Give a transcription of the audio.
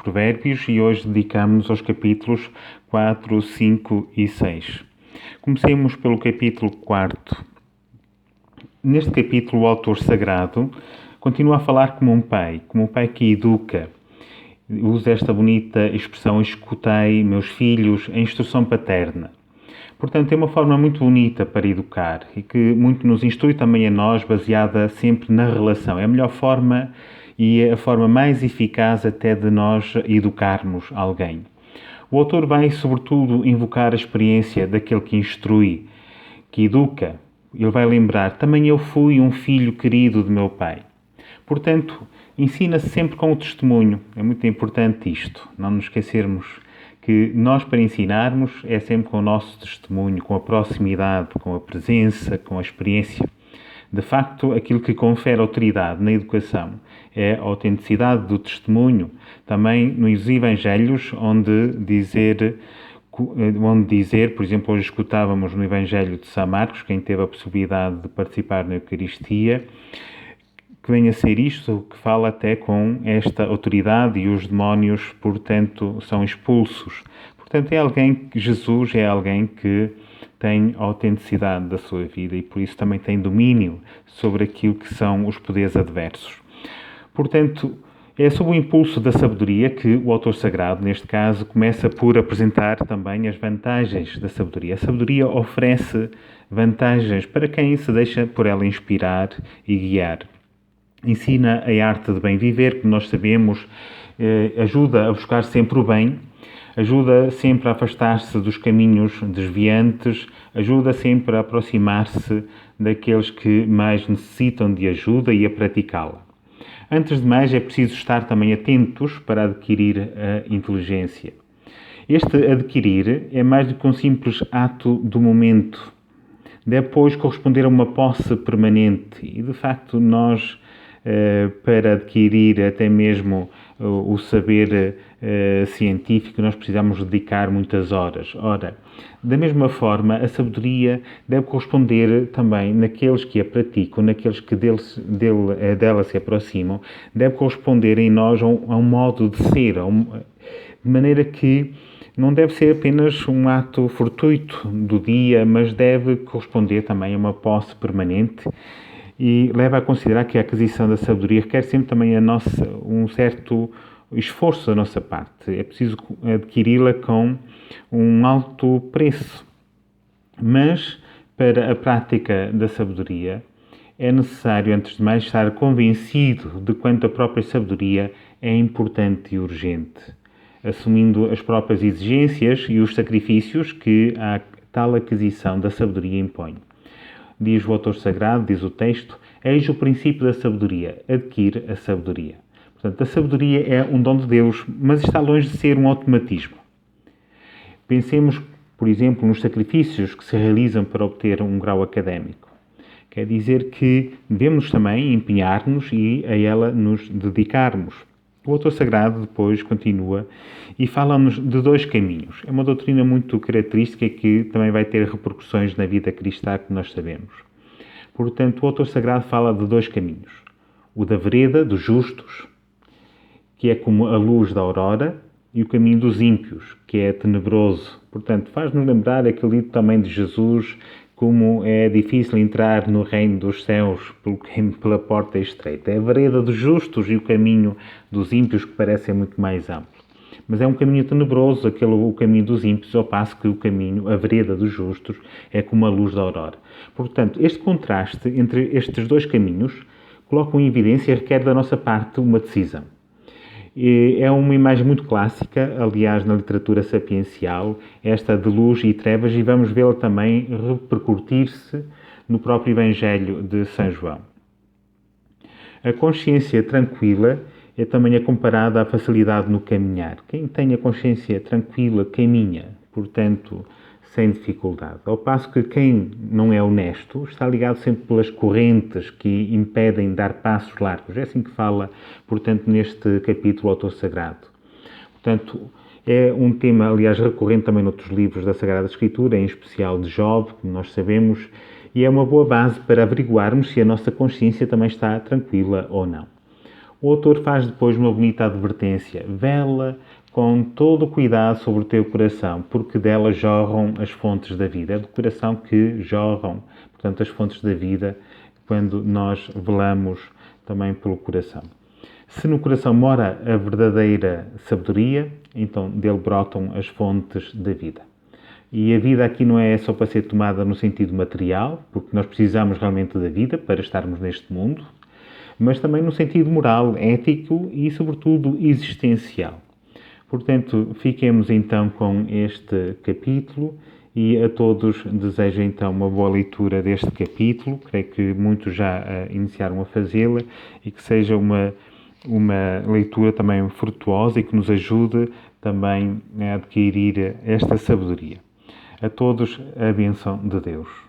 Provérbios e hoje dedicamos-nos aos capítulos 4, 5 e 6. Comecemos pelo capítulo 4. Neste capítulo, o autor sagrado continua a falar como um pai que educa. Usa esta bonita expressão: escutei, meus filhos, a instrução paterna. Portanto, é uma forma muito bonita para educar e que muito nos instrui também a nós, baseada sempre na relação. É a melhor forma e é a forma mais eficaz até de nós educarmos alguém. O autor vai, sobretudo, invocar a experiência daquele que instrui, que educa. Ele vai lembrar: também eu fui um filho querido de meu pai. Portanto, ensina-se sempre com o testemunho. É muito importante isto, não nos esquecermos que nós, para ensinarmos, é sempre com o nosso testemunho, com a proximidade, com a presença, com a experiência. De facto, aquilo que confere autoridade na educação é a autenticidade do testemunho. Também nos Evangelhos, onde dizer, por exemplo, hoje escutávamos no Evangelho de São Marcos, quem teve a possibilidade de participar na Eucaristia, que venha a ser isto, que fala até com esta autoridade e os demónios, portanto, são expulsos. Portanto, Jesus é alguém que tem a autenticidade da sua vida e por isso também tem domínio sobre aquilo que são os poderes adversos. Portanto, é sob o impulso da sabedoria que o autor sagrado, neste caso, começa por apresentar também as vantagens da sabedoria. A sabedoria oferece vantagens para quem se deixa por ela inspirar e guiar. Ensina a arte de bem viver, que nós sabemos, ajuda a buscar sempre o bem, ajuda sempre a afastar-se dos caminhos desviantes, ajuda sempre a aproximar-se daqueles que mais necessitam de ajuda e a praticá-la. Antes de mais, é preciso estar também atentos para adquirir a inteligência. Este adquirir é mais do que um simples ato do momento. Deve, pois, corresponder a uma posse permanente e, de facto, nós, para adquirir até mesmo o saber científico, nós precisamos dedicar muitas horas. Ora, da mesma forma, a sabedoria deve corresponder também naqueles que a praticam, naqueles que dela se aproximam, deve corresponder em nós a um modo de ser, de maneira que não deve ser apenas um ato fortuito do dia, mas deve corresponder também a uma posse permanente e leva a considerar que a aquisição da sabedoria requer sempre também um certo esforço da nossa parte. É preciso adquiri-la com um alto preço. Mas, para a prática da sabedoria, é necessário, antes de mais, estar convencido de quanto a própria sabedoria é importante e urgente, assumindo as próprias exigências e os sacrifícios que a tal aquisição da sabedoria impõe. Diz o autor sagrado, diz o texto: eis o princípio da sabedoria, adquire a sabedoria. Portanto, a sabedoria é um dom de Deus, mas está longe de ser um automatismo. Pensemos, por exemplo, nos sacrifícios que se realizam para obter um grau académico. Quer dizer que devemos também empenhar-nos e a ela nos dedicarmos. O autor sagrado depois continua e fala-nos de dois caminhos. É uma doutrina muito característica que também vai ter repercussões na vida cristã, que nós sabemos. Portanto, o autor sagrado fala de dois caminhos. O da vereda dos justos, que é como a luz da aurora, e o caminho dos ímpios, que é tenebroso. Portanto, faz-nos lembrar aquele dito também de Jesus, como é difícil entrar no reino dos céus pela porta estreita. É a vereda dos justos e o caminho dos ímpios que parece muito mais amplo. Mas é um caminho tenebroso, o caminho dos ímpios, ao passo que a vereda dos justos, é como a luz da aurora. Portanto, este contraste entre estes dois caminhos coloca em evidência e requer da nossa parte uma decisão. É uma imagem muito clássica, aliás, na literatura sapiencial, esta de luz e trevas, e vamos vê-la também repercutir-se no próprio Evangelho de São João. A consciência tranquila é também comparada à facilidade no caminhar. Quem tem a consciência tranquila caminha, portanto, sem dificuldade. Ao passo que quem não é honesto está ligado sempre pelas correntes que impedem dar passos largos. É assim que fala, portanto, neste capítulo o autor sagrado. Portanto, é um tema, aliás, recorrente também noutros livros da Sagrada Escritura, em especial de Job, como nós sabemos, e é uma boa base para averiguarmos se a nossa consciência também está tranquila ou não. O autor faz depois uma bonita advertência. Vela com todo o cuidado sobre o teu coração, porque dela jorram as fontes da vida. É do coração que jorram, portanto, as fontes da vida, quando nós velamos também pelo coração. Se no coração mora a verdadeira sabedoria, então dele brotam as fontes da vida. E a vida aqui não é só para ser tomada no sentido material, porque nós precisamos realmente da vida para estarmos neste mundo, mas também no sentido moral, ético e, sobretudo, existencial. Portanto, fiquemos então com este capítulo e a todos desejo então uma boa leitura deste capítulo. Creio que muitos já iniciaram a fazê-la e que seja uma leitura também frutuosa e que nos ajude também a adquirir esta sabedoria. A todos a bênção de Deus.